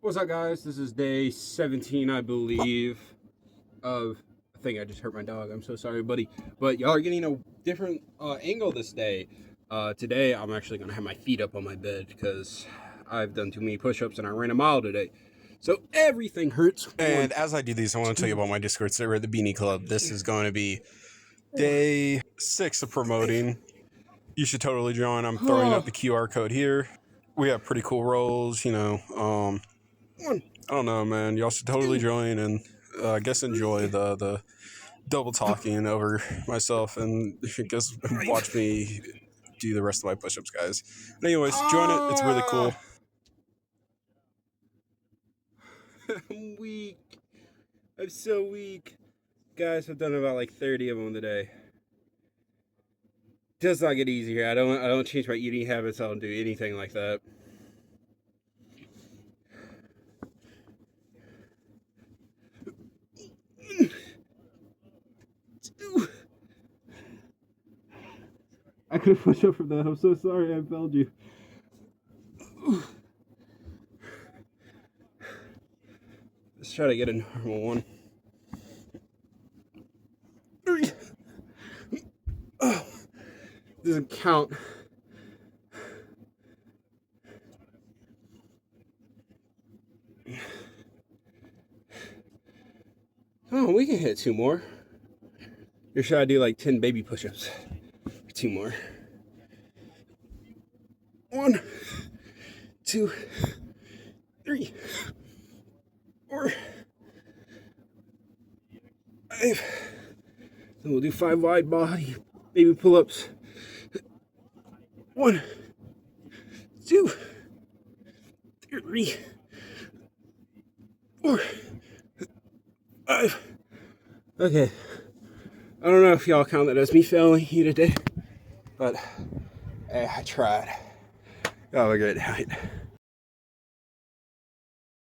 What's up, guys? This is day 17, I believe, of... I think I just hurt my dog. I'm so sorry, buddy. But y'all are getting a different angle this day. Today, I'm actually going to have my feet up on my bed because I've done too many push-ups and I ran a mile today. So everything hurts. And as I do these, I want to tell you about my Discord server, the Beanie Club. This is going to be day 6 of promoting. You should totally join. I'm throwing up the QR code here. We have pretty cool roles, you know. I don't know, man. Y'all should totally join and I guess enjoy the double talking over myself and I guess watch me do the rest of my push-ups, guys. But anyways, join it. It's really cool. I'm weak. I'm so weak. Guys, I've done about like 30 of them today. Does not get easier. I don't change my eating habits. I don't do anything like that. I couldn't push up from that. I'm so sorry I failed you. Let's try to get a normal one. Oh, doesn't count. Oh, we can hit 2 more. Or should I do like 10 baby push-ups? 2 more. 1, 2, 3, 4, 5. Then we'll do 5 wide body baby pull-ups. 1, 2, 3, 4, 5. Okay. I don't know if y'all count that as me failing you today, but I tried. Y'all have a great night.